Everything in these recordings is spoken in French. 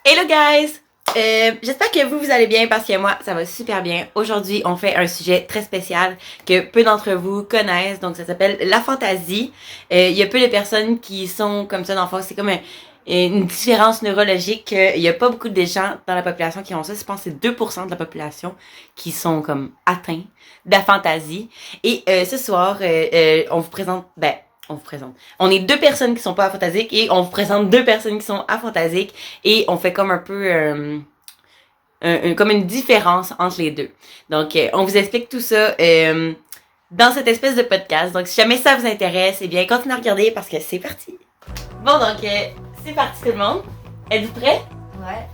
Hello guys! J'espère que vous allez bien parce que moi, ça va super bien. Aujourd'hui, on fait un sujet très spécial que peu d'entre vous connaissent. Donc, ça s'appelle la fantaisie. Il y a peu de personnes qui sont comme ça dans le fond. C'est comme une différence neurologique. Il y a pas beaucoup de gens dans la population qui ont ça. Je pense que c'est 2% de la population qui sont comme atteints de la fantaisie. Et ce soir, on vous présente... On est deux personnes qui sont pas aphantasiques et on vous présente deux personnes qui sont aphantasiques et on fait comme un peu comme une différence entre les deux. Donc, on vous explique tout ça dans cette espèce de podcast. Donc, si jamais ça vous intéresse, eh bien, continuez à regarder parce que c'est parti. Bon, donc, c'est parti tout le monde. Êtes-vous prêts? Ouais.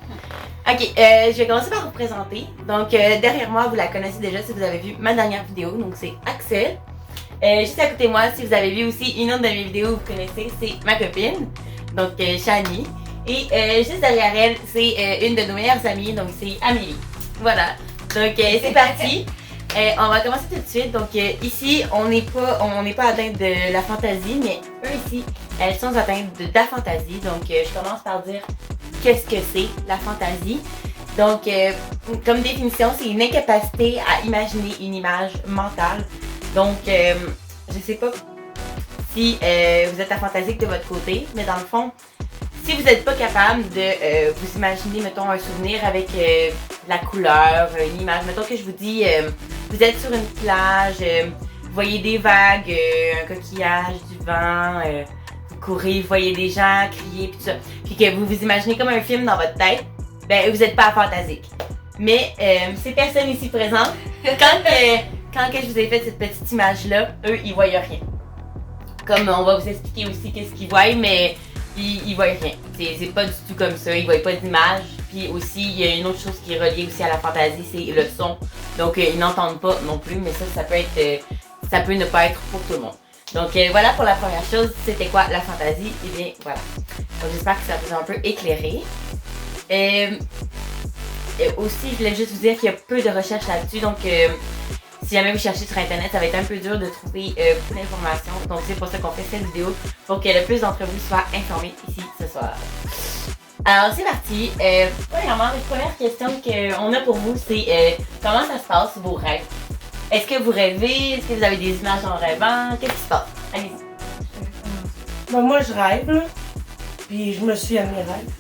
Ok, je vais commencer par vous présenter. Donc, derrière moi, vous la connaissez déjà si vous avez vu ma dernière vidéo. Donc, c'est Axel. Juste à côté de moi, si vous avez vu aussi une autre de mes vidéos, vous connaissez, c'est ma copine, donc Shani. Et juste derrière elle, c'est une de nos meilleures amies, donc c'est Amélie. Voilà, donc c'est parti. On va commencer tout de suite. Donc ici, on n'est pas atteint de la fantaisie, mais eux ici, elles sont atteintes de la fantaisie. Donc je commence par dire qu'est-ce que c'est la fantaisie. Donc comme définition, c'est une incapacité à imaginer une image mentale. Donc, je sais pas si vous êtes aphantasique de votre côté, mais dans le fond, si vous n'êtes pas capable de vous imaginer, mettons, un souvenir avec la couleur, une image, mettons que je vous dis, vous êtes sur une plage, vous voyez des vagues, un coquillage, du vent, vous courez, vous voyez des gens crier, puis tout ça, puis que vous vous imaginez comme un film dans votre tête, ben vous n'êtes pas aphantasique. Mais ces personnes ici présentes, quand je vous ai fait cette petite image-là, eux, ils voient rien. Comme on va vous expliquer aussi qu'est-ce qu'ils voient, mais ils voient rien. C'est pas du tout comme ça, ils voient pas d'image. Puis aussi, il y a une autre chose qui est reliée aussi à la fantaisie, c'est le son. Donc, ils n'entendent pas non plus, mais ça peut être, ça peut ne pas être pour tout le monde. Donc, voilà pour la première chose, c'était quoi la fantaisie? Et bien, voilà. Donc, j'espère que ça vous a un peu éclairé. Et aussi, je voulais juste vous dire qu'il y a peu de recherches là-dessus, donc si jamais vous cherchez sur internet, ça va être un peu dur de trouver beaucoup d'informations. Donc c'est pour ça qu'on fait cette vidéo, pour que le plus d'entre vous soient informés ici ce soir. Alors c'est parti. Premièrement, la première question qu'on a pour vous, c'est comment ça se passe vos rêves? Est-ce que vous rêvez? Est-ce que vous avez des images en rêvant? Qu'est-ce qui se passe? Allez-y. Ben, moi je rêve là, puis je me suis à mes rêves.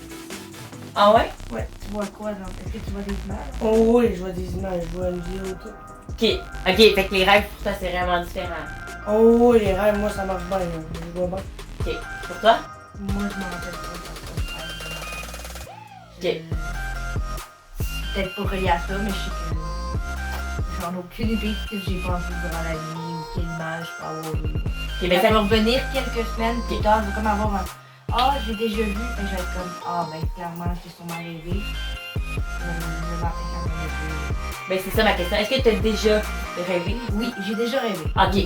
Ah ouais? Ouais. Tu vois quoi, genre? Est-ce que tu vois des images? Oh oui, je vois des images, je vois une vidéo tout. Ok, fait que les rêves pour toi c'est vraiment différent. Oh oui, les rêves, moi ça marche bien, là. Je vois bien. Ok, pour toi? Moi, je m'en rappelle pas. Ok. Peut-être pas relié à ça, mais je sais que j'en ai aucune idée de ce que j'ai pensé durant la nuit ou quelle image je peux avoir eu. Ok, ben Ça va revenir quelques semaines plus tard, je vais comme avoir un ah, j'ai déjà vu, et je vais être comme ah, ben clairement, j'ai sûrement rêvé. Je me rappelle quand même rêvé. Ben c'est ça ma question. Est-ce que tu as déjà rêvé? Oui, j'ai déjà rêvé. Ok.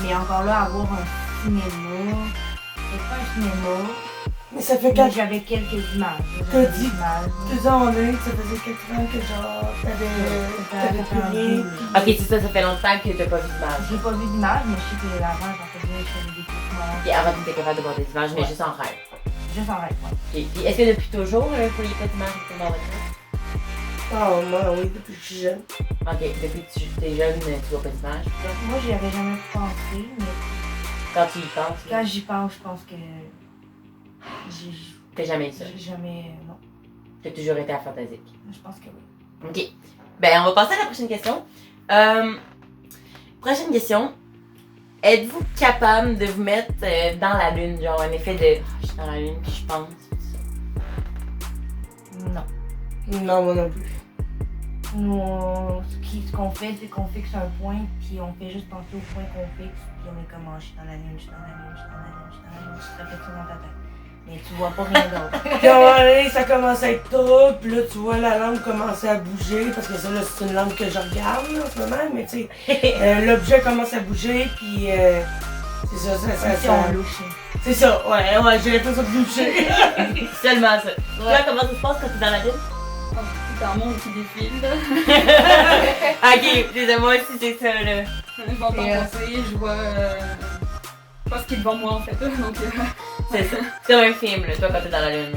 Mais encore là, avoir un cinéma, c'est pas un cinéma, Mais ça fait mais 4 j'avais quelques images. T'as J'avais dit- des images. 2 ans en ligne, ça faisait 4 ans que genre t'avais plus rien. Ok, c'est ça, ça fait longtemps que t'as pas vu d'image. J'ai pas vu d'image, mais je sais que avant, j'en faisais, je faisais des traitements. Ok, avant tu étais capable de voir des images, mais Ouais. juste en rêve. Juste en rêve, ouais. Ok, puis est-ce que depuis toujours, vous voyez pas d'images dans votre rêve? Oh, moi oui, depuis que je suis jeune. Ok, depuis que tu es jeune, tu vois pas d'images. Moi, j'y avais jamais pensé, mais Quand tu y penses, quand j'y pense, je pense que j'ai t'as jamais eu ça. jamais. Non, T'as toujours été aphantasique. je pense que oui. Ok. Ben, on va passer à la prochaine question. Prochaine question. Êtes-vous capable de vous mettre dans la lune, genre un effet de je suis dans la lune puis je pense, tout ça? Non. Non, moi non plus. Nous, ce qu'on fait, c'est qu'on fixe un point, puis on fait juste penser au point qu'on fixe, puis on est comme oh, je suis dans la lune, je suis dans la lune, je suis dans la lune, je suis dans la lune, tu te répètes ça dans ta tête. Mais tu vois pas rien d'autre. Puis à un moment donné, ça commence à être trop, puis là tu vois la lampe commencer à bouger, parce que ça là c'est une lampe que je regarde là, en ce moment, mais tu sais, l'objet commence à bouger, puis c'est ça, Si on louche. c'est ça, ouais, j'ai l'impression de bouger. Seulement ça. Toi, comment ça se passe quand t'es dans la lune? C'est un monde qui défile, là. Ok, c'est moi aussi c'est ça là. Je m'entends passer, je vois pas ce qui est devant moi en fait. Donc, C'est ça. C'est comme un film là, toi quand t'es dans la lune.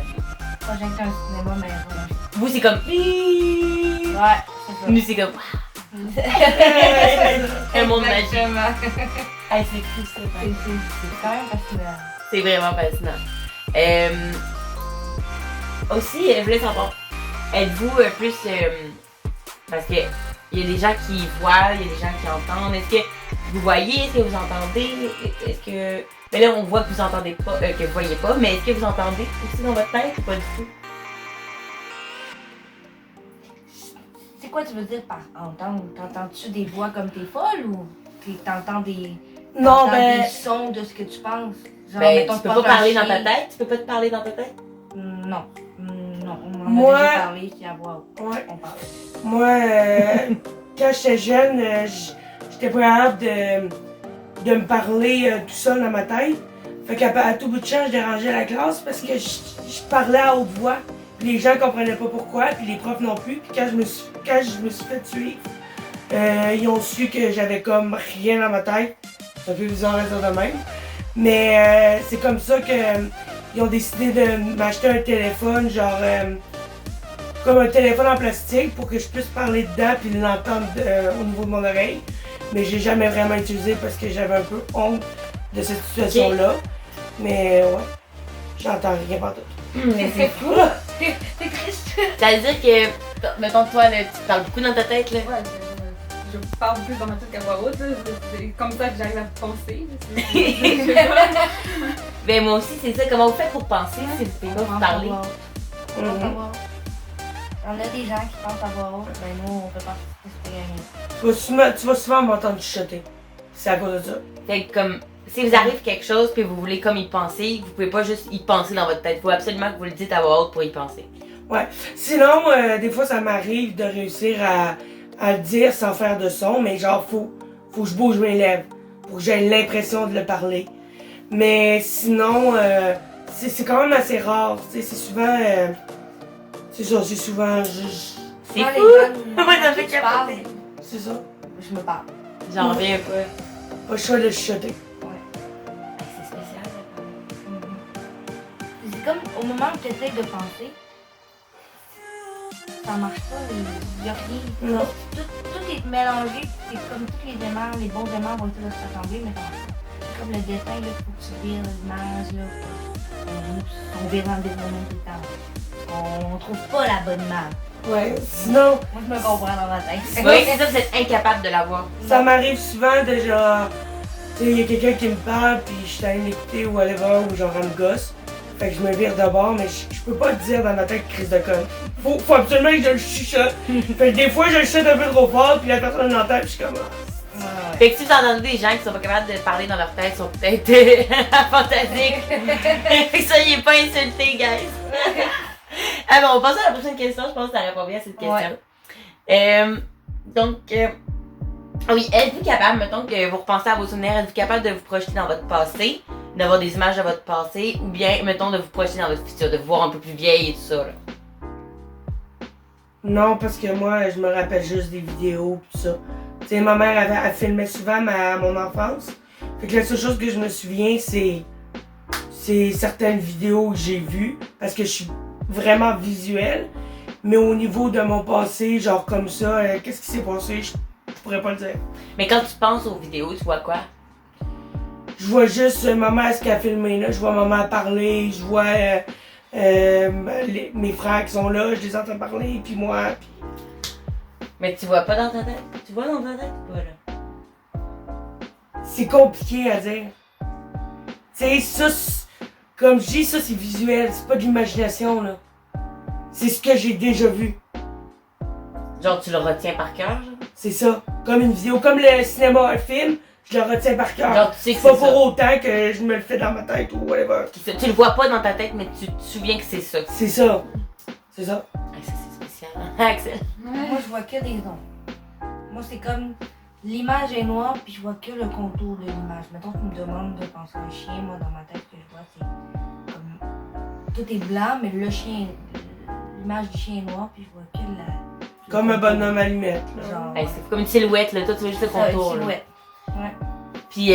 projecter un cinéma, mais voilà. Vous, c'est comme. Ouais, c'est Nous, c'est comme. ça. Un monde magique. Exactement. Hey, c'est fou, ça. C'est quand même fascinant. C'est vraiment fascinant. Aussi, je voulais savoir, êtes-vous plus. Parce que il y a des gens qui voient, il y a des gens qui entendent. Est-ce que vous voyez, est-ce que vous entendez? Est-ce que. Mais là, on voit que vous entendez pas, que vous voyez pas, mais est-ce que vous entendez aussi dans votre tête ou pas du tout? C'est quoi tu veux dire par entendre? T'entends-tu des voix comme t'es folle ou t'entends des sons de ce que tu penses? Genre, Ben, mettons, tu peux penses pas à un parler dans chien. ta tête? Tu peux pas te parler dans ta tête? Non. Non, on en Moi- a déjà parlé, c'est à voix haute. Ouais. On parle. Moi, quand j'étais jeune, j'étais pas capable de me parler tout seul dans ma tête. Fait qu'à tout bout de champ, je dérangeais la classe parce que je parlais à haute voix. Puis les gens comprenaient pas pourquoi, puis les profs non plus. Puis quand je me suis fait tuer, ils ont su que j'avais comme rien dans ma tête. C'est un peu bizarre à dire de même. Mais c'est comme ça que ils ont décidé de m'acheter un téléphone, genre comme un téléphone en plastique pour que je puisse parler dedans puis l'entendre au niveau de mon oreille. Mais j'ai jamais vraiment utilisé parce que j'avais un peu honte de cette situation-là. Mais ouais, j'entends rien partout. Mais c'est fou! C'est triste. Ça veut dire que, mettons, toi, là, tu parles beaucoup dans ta tête, là. Ouais, je parle plus dans ma tête qu'à voix haute, là. C'est comme ça que j'arrive à penser. Je sais pas. Ben, moi aussi, c'est ça. Comment vous faites pour penser si vous pouvez pas vous parler? On pense à voix haute. On a des gens qui pensent à voix haute, ben nous, on peut pas se rien. Tu vas souvent m'entendre chuchoter. C'est à cause de ça. Fait que, comme, si vous arrive quelque chose puis vous voulez comme y penser, vous pouvez pas juste y penser dans votre tête. Il faut absolument que vous le dites à voix haute pour y penser. Ouais. Sinon, des fois, ça m'arrive de réussir à le dire sans faire de son, mais genre, faut que je bouge mes lèvres pour que j'aie l'impression de le parler. Mais sinon, c'est quand même assez rare. C'est souvent. C'est ça, c'est souvent. C'est Moi, fou! les gens, Moi, ça quand fait tu parles, capoter. C'est ça. je me parle. J'en reviens pas. Pas le choix de chuchoter. C'est spécial, C'est comme au moment où tu essaies de penser, ça marche pas, il y a rien. Non. Tout est mélangé, c'est comme tous les aimants, les bons aimants vont essayer de se rassembler, mais ça marche pas. C'est comme le dessin, il faut que tu vires l'image, là. On vire dans le développement tout le temps. On trouve pas la bonne image. Ouais. Sinon, Moi, je me comprends dans ma tête. Oui, c'est ça, vous êtes incapable de l'avoir. ça m'arrive souvent de genre. Tu sais, il y a quelqu'un qui me parle, puis je suis allée l'écouter ou whatever, ou genre elle me gosse. Fait que je me vire de bord, mais je peux pas te dire dans ma tête crise de conne. Faut absolument que je le chuchote. Fait que des fois, je le chuchote un peu trop fort, puis la personne l'entend, puis je suis comme. Ah. Fait que si vous entendez des gens qui sont pas capables de parler dans leur tête, sont peut-être fantasiques. Fait que soyez pas insultés, guys. Ah bon, on va passer à la prochaine question. Je pense que ça répond bien à cette question. Oui, êtes-vous capable, mettons que vous repensez à vos souvenirs, êtes-vous capable de vous projeter dans votre passé, d'avoir des images de votre passé, ou bien, mettons, de vous projeter dans votre futur, de vous voir un peu plus vieille et tout ça, là? Non, parce que moi, je me rappelle juste des vidéos, pis tout ça. Tu sais, ma mère, elle filmait souvent mon enfance. Fait que la seule chose que je me souviens, c'est certaines vidéos que j'ai vues, parce que je suis vraiment visuelle. Mais au niveau de mon passé, genre comme ça, qu'est-ce qui s'est passé, je pourrais pas le dire. Mais quand tu penses aux vidéos, tu vois quoi? Je vois juste maman ce qu'elle a filmé là, je vois maman parler, je vois mes frères qui sont là, je les entends parler, puis moi. Mais tu vois pas dans ta tête? Tu vois dans ta tête ou pas, là? C'est compliqué à dire. Tu sais, ça, comme je dis, ça c'est visuel, c'est pas de l'imagination là. C'est ce que j'ai déjà vu. Genre, tu le retiens par cœur, genre? C'est ça. Comme une vidéo, comme le cinéma, un film, je le retiens par cœur. Genre, tu sais que C'est pas c'est ça. pour autant que je me le fais dans ma tête ou whatever. Tu le vois pas dans ta tête, mais tu te souviens que c'est ça. C'est ça. C'est ça. Ah, ça, c'est spécial. Axel? Moi, je vois que des ondes. Moi, c'est comme l'image est noire, puis je vois que le contour de l'image. Mettons, tu me demandes de penser à un chien, moi, dans ma tête, ce que je vois, c'est comme. Tout est blanc, mais le chien. L'image du chien est noire, puis je vois que la. Comme un bonhomme allumette. Là. Genre. Hey, c'est comme une silhouette, là. Toi, tu vois juste le Ça, une contour, là. silhouette. Ouais. Puis,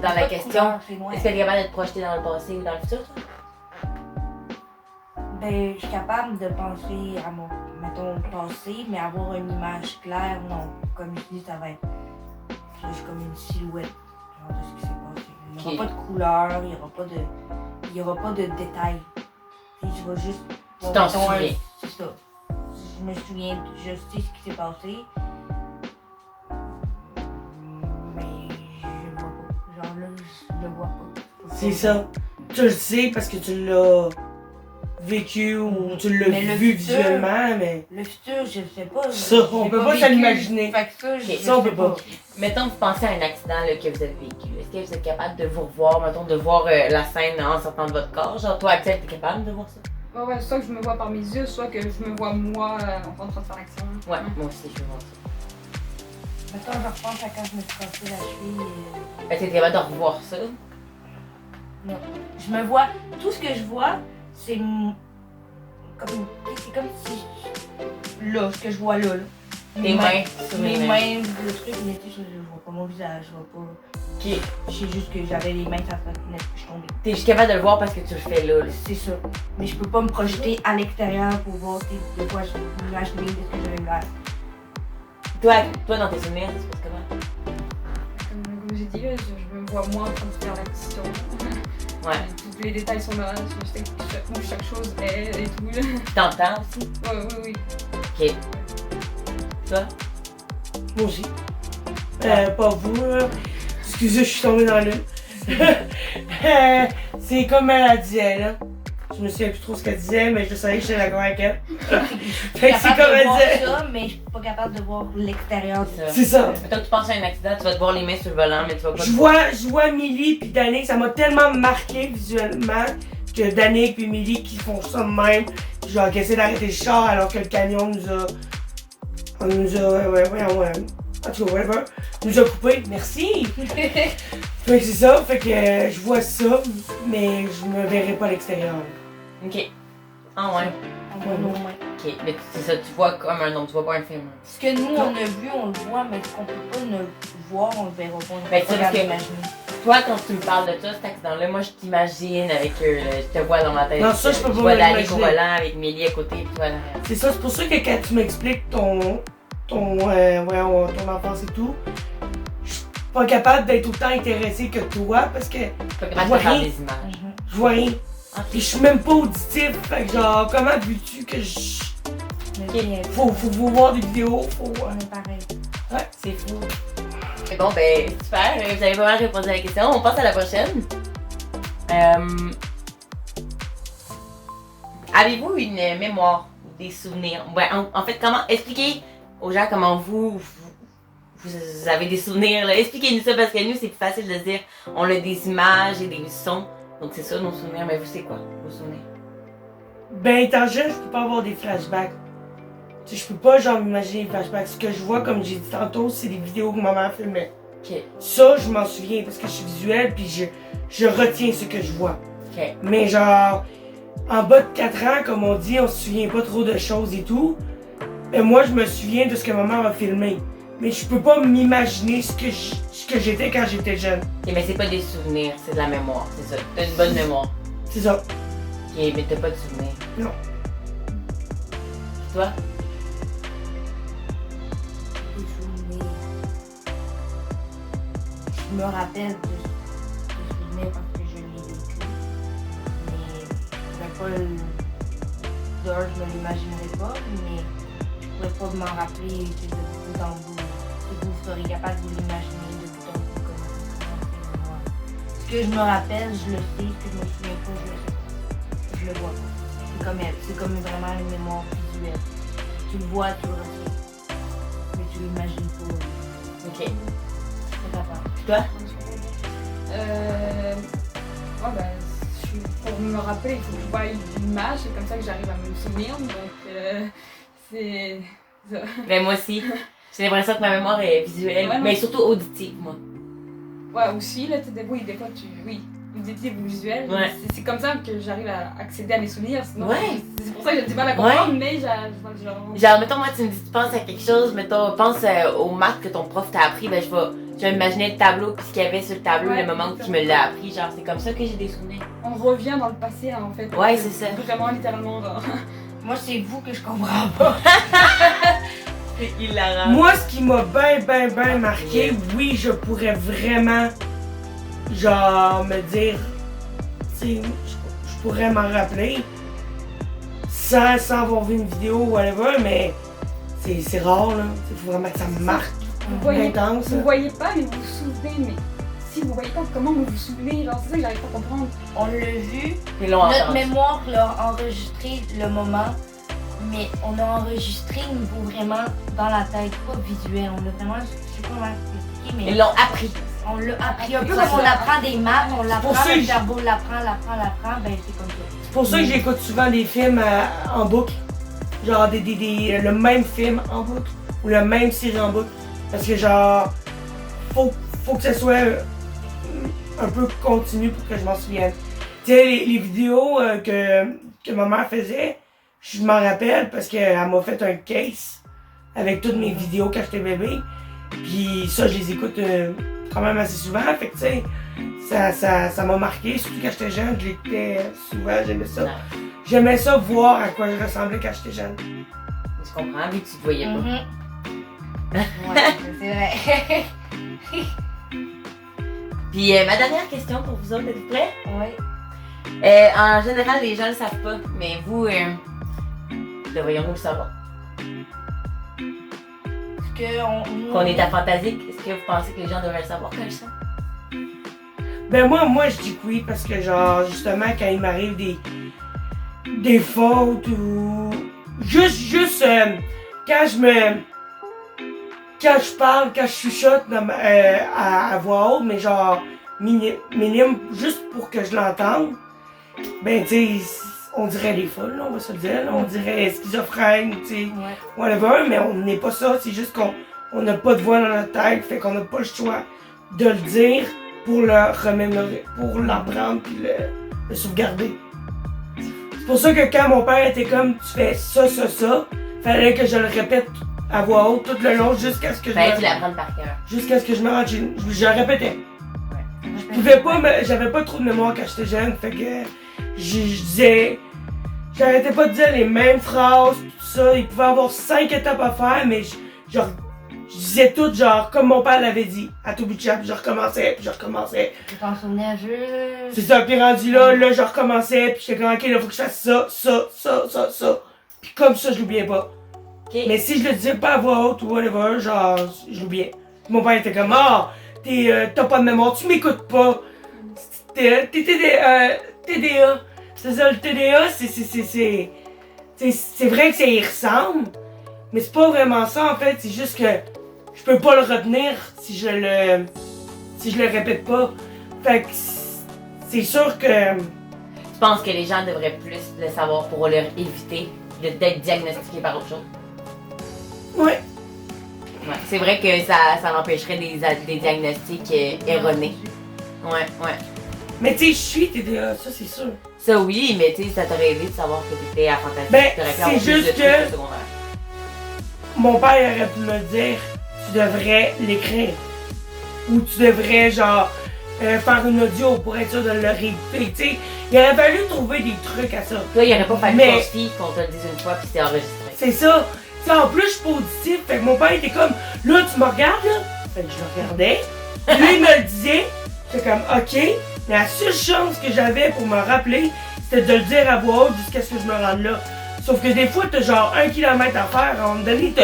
dans la question, C'est noir. est-ce que tu es capable de te projeter dans le passé ou dans le futur, toi? Ben, je suis capable de penser à mon, mettons, passé, mais avoir une image claire, non. Comme je dis, ça va être juste comme une silhouette genre, de ce qui s'est passé. Il n'y aura pas de couleur, il y aura pas de détails. Tu sais, je vais juste... Tu t'en souviens. C'est ça. Je me souviens, je sais ce qui s'est passé. Mais je le vois pas. Genre là, je le vois pas. C'est ça. Tu le sais parce que tu l'as vécu ou tu l'as Mais le vu futur- visuellement, mais Le futur, je le sais pas. Ça, on J'ai peut pas se vécu. l'imaginer. Fait que ça, je Ça, on sais peut pas. Mettons, vous pensez à un accident là, que vous avez vécu. Est-ce que vous êtes capable de vous revoir, mettons, de voir la scène en sortant de votre corps? Genre, toi, Axel, t'es capable de voir ça? Ouais, soit que je me vois par mes yeux, soit que je me vois moi en train de faire l'action. Ouais, moi aussi, je veux voir ça. Mettons, je repense à quand je me suis cassé la cheville. Est-ce que t'es capable de revoir ça? Non. Je me vois. Tout ce que je vois, c'est c'est comme si. Là, ce que je vois là. Tes mains sur Mes les mains, le truc, mais tu sais, je vois pas mon visage, je vois pas. Ok. Je sais juste que j'avais les mains sur la fenêtre que je suis tombée. T'es juste capable de le voir parce que tu le fais là. C'est ça. Mais je peux pas me projeter à l'extérieur pour voir de quoi je m'imaginer de ce que j'avais l'air. Toi, dans tes souvenirs, ça se passe comment? Comme j'ai dit, là, je me vois moi en train de faire l'action. Ouais. Tous les détails sont là, je sais où chaque chose est et tout. Là. Tu t'entends aussi? Oui. Ok. Toi? moi aussi. Pas vous, là. Excusez, je suis tombée dans l'une. C'est comme elle disait, là. Je me souviens plus trop ce qu'elle disait, mais je savais que j'étais d'accord avec elle. Fait que c'est capable comme de elle voir disait. ça, mais je suis pas capable de voir l'extérieur. C'est ça. Mettons que tu penses à un accident, tu vas te voir les mains sur le volant, mais tu vas pas Je vois Millie puis Danick, ça m'a tellement marqué visuellement que Danick puis Millie qui font ça de même. Genre, qui essaient d'arrêter le char alors que le camion nous a. On nous a. Ouais. En tout cas, whatever. Nous a coupé. Merci! Fait que c'est ça, fait que je vois ça, mais je me verrai pas à l'extérieur. Ok. Ah ouais. On voit nos mains. Ok. Mais c'est ça, tu vois comme un nom, tu vois pas un film. Ce que nous, on a vu, on le voit, mais ce qu'on peut pas ne voir, on le verra pas. On Ben, peut ça, pas parce que- l'imaginer. Toi, quand tu me parles de ça, cet accident-là, moi je t'imagine avec eux, là, je te vois dans ma tête. Non, ça, je peux pas Je vois me Danick au l'imaginer. volant avec Mélie à côté, puis toi derrière. C'est ça, c'est pour ça que quand tu m'expliques ton enfance et tout, je suis pas capable d'être autant intéressée que toi parce que Tu pas capable Je vois de faire rien. des images. je vois rien. Ah, Puis je suis même pas auditif, fait que genre, comment veux-tu que je. Mais Faut vous voir des vidéos, faut. on est pareil. c'est fou. Et bon, ben, super, vous avez pas mal répondu à la question. On passe à la prochaine. Avez-vous une mémoire ou des souvenirs? Ouais, en fait, comment expliquez aux gens comment vous avez des souvenirs, là. Expliquez-nous ça parce que nous, c'est plus facile de dire on a des images et des sons. Donc, c'est ça nos souvenirs. Mais vous, c'est quoi vos souvenirs? Ben, étant jeune, je peux pas avoir des flashbacks. Tu sais, je peux pas, genre, m'imaginer des flashbacks. Ce que je vois, comme j'ai dit tantôt, c'est des vidéos que maman filmait. Ok, Ça, je m'en souviens parce que je suis visuelle, puis je retiens ce que je vois. ok. Mais genre, en bas de 4 ans, comme on dit, on se souvient pas trop de choses et tout. Mais moi, je me souviens de ce que maman a filmé. Mais je peux pas m'imaginer ce que j'étais quand j'étais jeune. Ok, mais c'est pas des souvenirs, c'est de la mémoire, c'est ça. T'as une bonne mémoire. C'est ça. Ok, mais t'as pas de souvenirs. Non. Toi? Des souvenirs. Je me rappelle de souvenirs parce que je l'ai vécu. Mais je pourrais pas D'ailleurs, je me l'imaginerais pas, mais je pourrais pas m'en rappeler de bout en bout. Si vous seriez capable de vous l'imaginer de bout en bout comment c'est moi. Ce que je me rappelle, je le sais. Ce que je me souviens pas, je le sais pas. Je le vois pas. C'est comme elle. C'est comme vraiment une mémoire visuelle. Tu le vois, tu le retiens. Mais tu l'imagines pas. Ok. C'est pas grave. Toi? Pour me rappeler, il faut que je voie l'image, c'est comme ça que j'arrive à me souvenir. Donc, c'est ça. Ben moi aussi. J'ai l'impression que ma mémoire est visuelle, Ouais, non. mais surtout auditive, moi. Ouais, aussi, là, oui, des fois, oui. vous étiez visuel. Ouais. C'est comme ça que j'arrive à accéder à mes souvenirs. Sinon, Ouais. c'est pour ça que j'ai du mal à comprendre, mais Genre, mettons, moi, tu me dis, tu penses à quelque chose, mettons, pense aux maths que ton prof t'a appris, ben, je vais imaginer le tableau, puis ce qu'il y avait sur le tableau, Ouais, le moment où c'est tu me l'as appris. Genre, c'est comme ça que j'ai des souvenirs. on revient dans le passé, en fait. Ouais, c'est ça. Vraiment, littéralement, genre. Moi, c'est vous que je comprends pas. C'est hilarant. Moi, ce qui m'a bien marqué, oui, je pourrais vraiment, genre, me dire, tu sais, je pourrais m'en rappeler sans avoir vu une vidéo ou whatever, mais c'est rare, là. Il faut vraiment que ça me marque. Vous voyez, Intense. vous voyez pas, mais vous vous souvenez. Mais si vous voyez pas, comment vous vous souvenez? Genre, c'est ça que j'arrive pas à comprendre. On l'a vu. Ils l'ont Notre entendu. mémoire l'a enregistré le moment, mais on a enregistré niveau vraiment dans la tête, pas visuel. On l'a vraiment, je sais pas comment expliquer, mais Ils l'ont appris. on l'a appris. Un peu C'est comme ça. on apprend des maths, on pour l'apprend, ça le que cerveau l'apprend, ben c'est comme ça. C'est pour ça que j'écoute souvent des films en boucle. Genre le même film en boucle ou le même série en boucle. Parce que genre, faut que ça soit un peu continu pour que je m'en souvienne. Tu sais, les vidéos que ma mère faisait, je m'en rappelle parce qu'elle m'a fait un case avec toutes mes vidéos quand j'étais bébé. Puis ça, je les écoute quand même assez souvent. Fait que tu sais, ça m'a marqué. Surtout quand j'étais jeune, je l'écoutais souvent, j'aimais ça. Ouais. J'aimais ça voir à quoi je ressemblais quand j'étais jeune. Je comprends, vu que tu te voyais pas. Mhm. Ouais, c'est vrai. Puis, ma dernière question pour vous autres, êtes-vous prêts? Ouais. En général, les gens le savent pas, mais vous, devrions-nous le savoir? Qu'on est à Fantasique, est-ce que vous pensez que les gens devraient le savoir comme ça? Ben moi je dis que oui parce que genre justement quand il m'arrive des fautes ou juste quand je parle, quand je chuchote à voix haute, mais genre minime juste pour que je l'entende, ben tu sais on dirait des folles, là, on va se le dire, là, on dirait schizophrène, tu sais, Ouais. whatever, mais on n'est pas ça, c'est juste qu'on n'a pas de voix dans notre tête, fait qu'on n'a pas le choix de le dire pour le remémorer, pour l'apprendre puis le sauvegarder. C'est pour ça que quand mon père était comme tu fais ça, fallait que je le répète à voix haute tout le long jusqu'à ce que Ben, tu l'apprends par cœur. jusqu'à ce que je me rende chez je le répétais. Je Je pouvais pas j'avais pas trop de mémoire quand j'étais jeune, fait que je disais j'arrêtais pas de dire les mêmes phrases, tout ça, il pouvait avoir 5 étapes à faire mais je disais tout genre comme mon père l'avait dit, à tout bout de champ, puis je recommençais. Tu t'en souvenais juste. C'est ça, puis rendu là, je recommençais, puis j'étais comme ok, là faut que je fasse ça. Puis comme ça, je l'oubliais pas. Ok. Mais si je le disais pas à voix haute ou whatever, genre, je l'oubliais. Mon père était comme ah, t'as pas de mémoire, tu m'écoutes pas. T'es TDA. C'est ça, le TDA, c'est vrai que ça y ressemble, mais c'est pas vraiment ça en fait, c'est juste que je peux pas le retenir si je le répète pas. Fait que c'est sûr que Je pense que les gens devraient plus le savoir pour leur éviter d'être diagnostiqués par autre chose. ouais. Ouais. C'est vrai que ça l'empêcherait des diagnostics erronés. Ouais. Mais tu sais, je suis TDA, ça c'est sûr. Ça oui, mais tu sais, ça t'aurait aidé de savoir que t'étais à Fantastique. Ben, T'aurais pu c'est avoir plus juste de trucs que- au secondaire. Mon père aurait pu me dire, tu devrais l'écrire. Ou tu devrais, genre, faire une audio pour être sûr de le réécouter. Tu sais, il aurait fallu trouver des trucs à ça. Toi, il aurait pas fallu Mais- qu'on se fie, qu'on te le dise une fois puis c'est enregistré. C'est ça. Tu sais, en plus, je suis pas auditif. Fait que mon père était comme, là, tu me regardes, là. Fait que je le regardais. Puis lui, il me le disait. J'étais comme, ok. Mais la seule chance que j'avais pour me rappeler, c'était de le dire à voix haute jusqu'à ce que je me rende là. Sauf que des fois, t'as genre 1 kilomètre à faire. À un moment donné, t'as.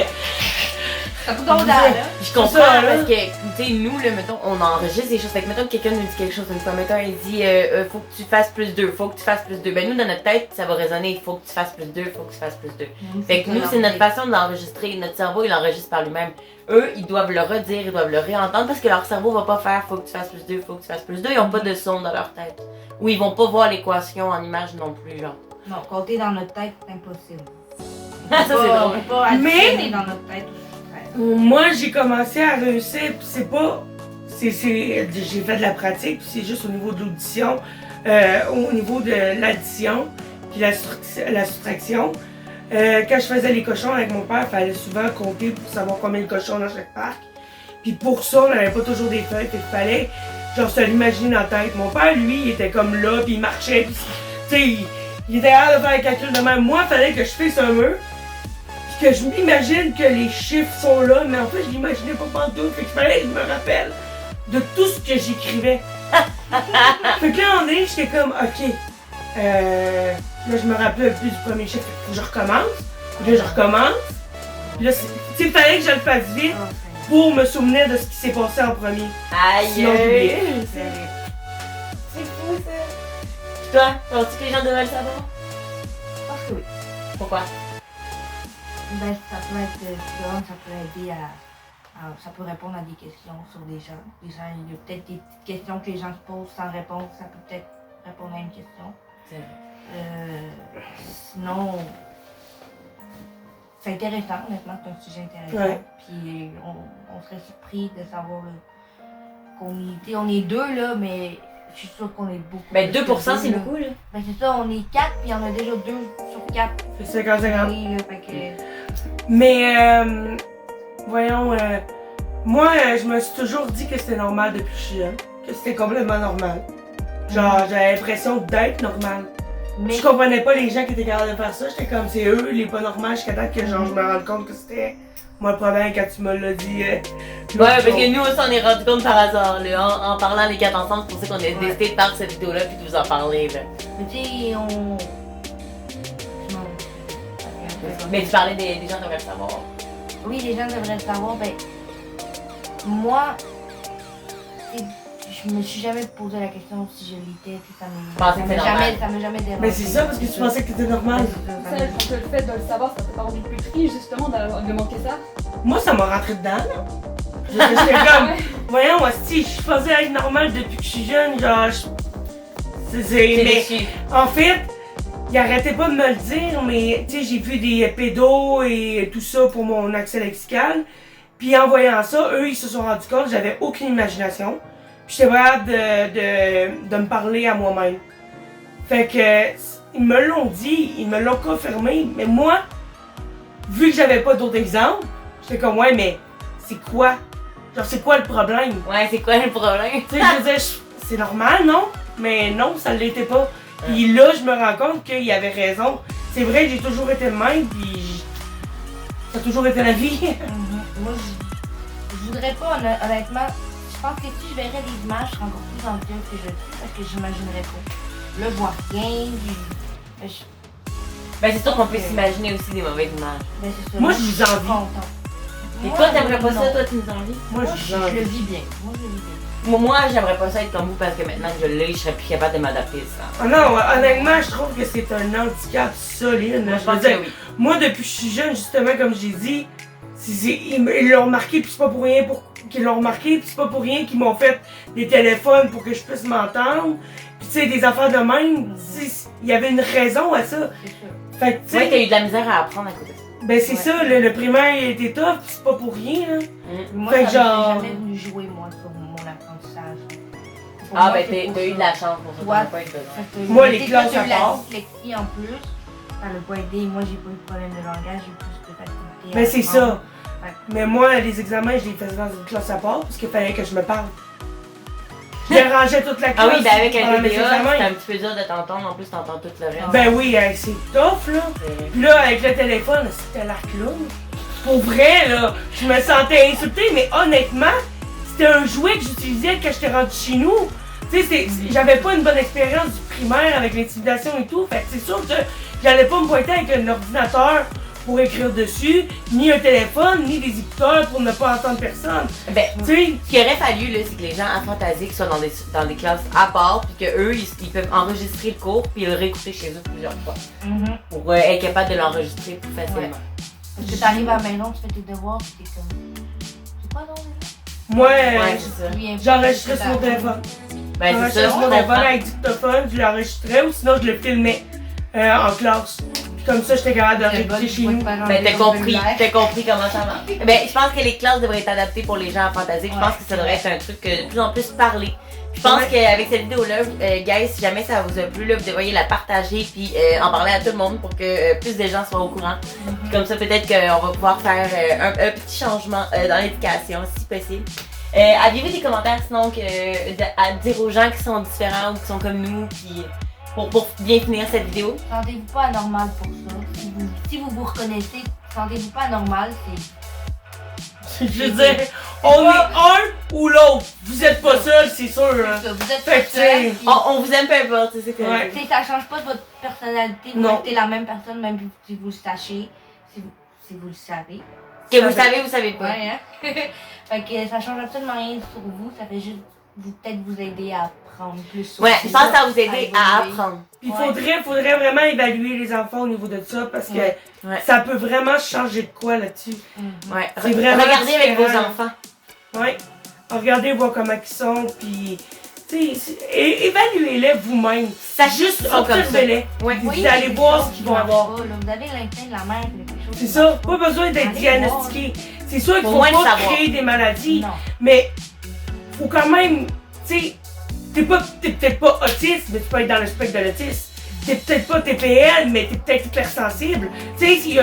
Ça coûte donc là. Je comprends ça, là. parce que, tu sais, nous, là, mettons, on enregistre des choses. Fait que, mettons, que quelqu'un nous dit quelque chose une fois. Mettons, il dit, faut que tu fasses plus 2, faut que tu fasses plus 2. Ben, nous, dans notre tête, ça va résonner, faut que tu fasses plus 2, faut que tu fasses plus 2. Fait que nous, c'est notre façon de l'enregistrer. Notre cerveau, il l'enregistre par lui-même. Eux, ils doivent le redire, ils doivent le réentendre parce que leur cerveau va pas faire faut que tu fasses plus 2, faut que tu fasses plus 2. Ils ont pas de son dans leur tête. Ou ils vont pas voir l'équation en image non plus, genre. Non, compter dans notre tête, c'est impossible. Ça, c'est drôle. On peut pas Mais- additionner dans notre tête. Moi, j'ai commencé à réussir, pis c'est j'ai fait de la pratique, puis c'est juste au niveau de l'audition, au niveau de l'addition, puis la soustraction. Quand je faisais les cochons avec mon père, il fallait souvent compter pour savoir combien de cochons dans chaque parc. Puis pour ça, on n'avait pas toujours des feuilles, puis il fallait genre se l'imaginer dans la tête. Mon père, lui, il était comme là, puis il marchait, puis tu sais, il était hâte de faire les calculs de même. Moi, il fallait que je fasse un mur, puis que je m'imagine que les chiffres sont là, mais en fait, je l'imaginais pas pantoute, fait qu'il fallait que je me rappelle de tout ce que j'écrivais. Fait que là, on est, j'étais comme, ok, là, je me rappelais plus du premier chiffre, faut que je recommence. Puis là, je recommence. Puis là, tu sais, il fallait que je le fasse vite pour me souvenir de ce qui s'est passé en premier. Aïe! Sinon, j'oubliais. C'est fou ça! Toi, penses-tu que les gens devraient le savoir? Je pense que oui. Pourquoi? Ben, ça peut être ça peut aider ça peut répondre à des questions sur des gens. Il y a peut-être des petites questions que les gens se posent sans réponse, ça peut peut-être répondre à une question. C'est vrai. Sinon, c'est intéressant, honnêtement, c'est un sujet intéressant. Ouais. Puis on serait surpris de savoir on est 2 là, mais je suis sûre qu'on est beaucoup. Ben plus 2%, que c'est deux, là. beaucoup là. Ben c'est ça, on est 4 puis il y en a déjà 2 sur 4. C'est 50-50. Oui, là, fait que. Mais, voyons, moi, je me suis toujours dit que c'était normal depuis que je suis jeune. Que c'était complètement normal. Genre, j'avais l'impression d'être normal. Mais Je comprenais pas les gens qui étaient capables de faire ça. J'étais comme, c'est eux les pas normaux, jusqu'à temps que genre, je me rende compte que c'était moi le problème quand tu me l'as dit. Ouais, parce que nous aussi on est rendu compte par hasard, là, en parlant les 4 ensemble, c'est pour ça qu'on a décidé de faire cette vidéo-là puis de vous en parler, là. Mais tu sais, on. Mais tu parlais des gens qui devraient le savoir. Oui, les gens devraient le savoir. Ben, moi, je me suis jamais posé la question si je l'étais. Ça m'a jamais dérangé. Mais c'est ça, parce que tu pensais que t'étais normal. Ça, quand le fait de le savoir, ça peut pas rendre plus triste, justement, de manquer ça. Moi, ça m'a rentré dedans, là. J'étais comme, voyons, moi, si je suis supposée être normale depuis que je suis jeune, genre, C'est mais, déçu. en fait, il arrêtait pas de me le dire, mais, tu sais, j'ai vu des pédos et tout ça pour mon accès lexical. Puis en voyant ça, eux, ils se sont rendus compte que j'avais aucune imagination. Puis j'étais capable de me parler à moi-même. Fait que, ils me l'ont dit, ils me l'ont confirmé, mais moi, vu que j'avais pas d'autres exemples, j'étais comme, ouais, mais c'est quoi? Genre, c'est quoi le problème? Ouais, c'est quoi le problème? Tu sais, je veux dire, c'est normal, non? Mais non, ça l'était pas. Puis là, je me rends compte qu'il avait raison. C'est vrai que j'ai toujours été le même, puis ça a toujours été la vie. Moi, je voudrais pas, honnêtement. Je pense que si je verrais des images, je serais encore plus dans le cœur que je suis, parce que j'imaginerais pas. Là, je vois rien, puis. Ben c'est sûr qu'on peut s'imaginer aussi des mauvaises images. Ben, c'est ça. Moi, je vous envie. suis contente. Et Moi, toi, t'aimerais pas non. ça, toi, tu nous envies? Moi, Moi, je je le vis bien. Moi, je le vis bien. Moi, j'aimerais pas ça être comme vous parce que maintenant que je l'ai, je serais plus capable de m'adapter à ça. Ah non, honnêtement, je trouve que c'est un handicap solide. Moi, Je je veux pense dire, que oui. moi, depuis que je suis jeune, justement, comme j'ai dit, ils l'ont remarqué, puis c'est pas pour rien qu'ils l'ont remarqué, puis c'est pas pour rien qu'ils m'ont fait des téléphones pour que je puisse m'entendre. Puis tu sais, des affaires de même, il y avait une raison à ça. C'est sûr. Fait que tu Ouais, t'as sais, eu de la misère à apprendre à côté de ça. ben c'est Ouais. ça, le primaire il était tough, puis c'est pas pour rien, là. Moi, Fait ça que genre- m'est jamais venu jouer, moi, sur mon apprentissage. Pour Ah, moi, ben c'est pour t'as eu ça. de la chance pour ça, Ouais. t'as pas eu besoin. Fait que Moi, j'ai les été classes sur à la part. dyslexie en plus. Ça l'a pas aidé. Moi, j'ai pas eu de problème de langage, j'ai plus de facilité. Ben à c'est apprendre. ça. Mais moi, les examens, je les faisais dans une classe à part, parce qu'il fallait que je me parle. Je dérangeais toute la classe. Ah oui, ben avec pendant un mes TDA, examens. c'est un petit peu dur de t'entendre, en plus t'entends tout le reste. Ben oui, c'est tough, là. Puis là, avec le téléphone, c'était la clown. Pour vrai, là, je me sentais insultée, mais honnêtement, c'était un jouet que j'utilisais quand j'étais rendue chez nous. Tu sais, j'avais pas une bonne expérience du primaire avec l'intimidation et tout. Fait que c'est sûr que j'allais pas me pointer avec un ordinateur pour écrire dessus, ni un téléphone, ni des écouteurs pour ne pas entendre personne. Ben, Tu sais, ce qui aurait fallu, là, c'est que les gens aphantasiques soient dans des classes à part, puis qu'eux, ils peuvent enregistrer le cours, puis le réécouter chez eux plusieurs fois, Mhm. pour être capable de l'enregistrer plus facilement. Parce que t'arrives à la maison, tu fais tes devoirs, puis t'es comme. C'est quoi donc? moi, Ouais, c'est ça. j'enregistrais sur mon téléphone. Ben, c'est J'enregistrais ça, sur on mon téléphone comprend. avec dictaphone, je l'enregistrais ou sinon je le filmais en classe. Puis comme ça, j'étais capable de C'est réécouter bon, chez tu nous. vas te Ben, t'as faire enlever compris, ton cellulaire. t'as compris comment ça marche. Ben, je pense que les classes devraient être adaptées pour les gens en fantasy. Je Ouais, pense que ça devrait être un truc de plus en plus parlé. Je pense Ouais. qu'avec cette vidéo-là, guys, si jamais ça vous a plu, là, vous devriez la partager puis en parler à tout le monde pour que plus de gens soient au courant. Puis comme ça, peut-être qu'on va pouvoir faire un petit changement dans l'éducation, si possible. Aviez-vous des commentaires sinon à dire aux gens qui sont différents ou qui sont comme nous, puis pour bien finir cette vidéo? Sentez-vous pas anormal pour ça. Si vous reconnaissez, sentez-vous pas anormal, c'est Je veux dire, on est un ou l'autre. Vous êtes pas seul, c'est sûr. Hein. ça. Vous êtes Fait pas que, seul. t'sais, puis- On vous aime peu importe, c'est que. Ouais. T'sais, ça change pas de votre personnalité. Vous Non. restez la même personne, même si vous le sachez, si vous le savez. Que vous savez, vous savez pas. Ouais, hein? Fait que ça change absolument rien sur vous. Ça fait juste peut-être vous aider à apprendre plus sur Ouais, vous, je pense que ça va vous aider à évoluer. apprendre. Puis Ouais. faudrait vraiment évaluer les enfants au niveau de ça parce que Ouais. Ouais. ça peut vraiment changer de quoi là-dessus. Mhm. Ouais. C'est vraiment Regardez avec vos différent. enfants. Ouais. Regardez, voir comment ils sont, puis évaluez-les vous-même. Sachez Juste qu'ils sont comme ça. observez-les. Ouais. Vous Oui, allez c'est voir des ce choses qu'ils qui vont marchent avoir. pas, là. Vous avez l'instinct de la mère, il y a quelque chose C'est qui ça, marche pas besoin d'être Allez diagnostiqué. C'est sûr qu'il Au faut moins le pas savoir. créer des maladies, Non. mais faut quand même, tu sais, t'es peut-être pas autiste, mais tu peux être dans le spectre de l'autisme. T'es peut-être pas TPL, mais t'es peut-être hypersensible. Tu sais, il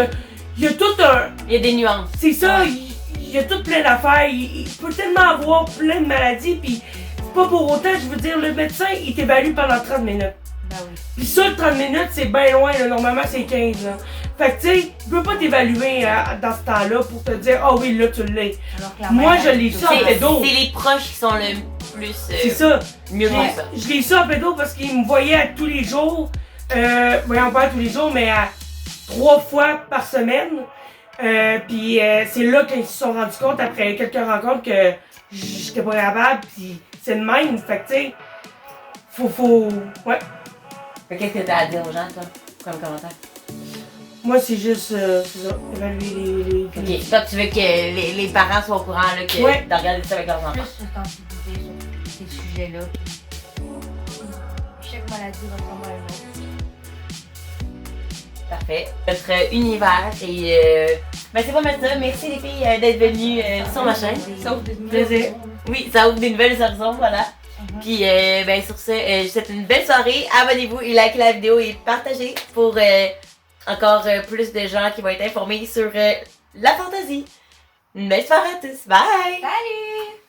y a tout un... Il y a des nuances. C'est ça, il y a tout plein d'affaires. Il peut tellement avoir plein de maladies, puis c'est pas pour autant, je veux dire, le médecin, il t'évalue pendant 30 minutes. Ben oui. Puis ça, le 30 minutes, c'est bien loin, là. Normalement, c'est 15. Là. Fait que, tu sais, il peut pas t'évaluer dans ce temps-là pour te dire, ah oui, là, tu l'es. Alors que la Moi, mère, je l'ai elle- ça en C'est pédo. les proches qui sont le plus C'est ça. mieux pour ça. Je l'ai ça en pédo parce qu'il me voyait à tous les jours. Voyons pas à tous les jours, mais à 3 fois par semaine. Puis c'est là qu'ils se sont rendus compte, après quelques rencontres, que j'étais pas capable. Puis c'est le même. Fait que, tu sais, faut... Ouais. Qu'est-ce que t'as à dire aux gens, toi, comme commentaire? Moi, c'est juste, c'est ça, évaluer les... Ok, toi, tu veux que les parents soient au courant là, que Ouais. de regarder ça avec leurs enfants. plus se sensibiliser sur ces sujets-là. Chaque maladie ressemble à une autre. Parfait. Notre univers et ben c'est pas mal ça. Merci les filles d'être venues sur ma chaîne. Sauf des nouvelles. Plaisir. Oui, ça ouvre des nouvelles horizons, voilà. Puis ben sur ce, je vous souhaite une belle soirée. Abonnez-vous et likez la vidéo et partagez pour encore plus de gens qui vont être informés sur la fantasy. Une belle soirée à tous. Bye! Salut!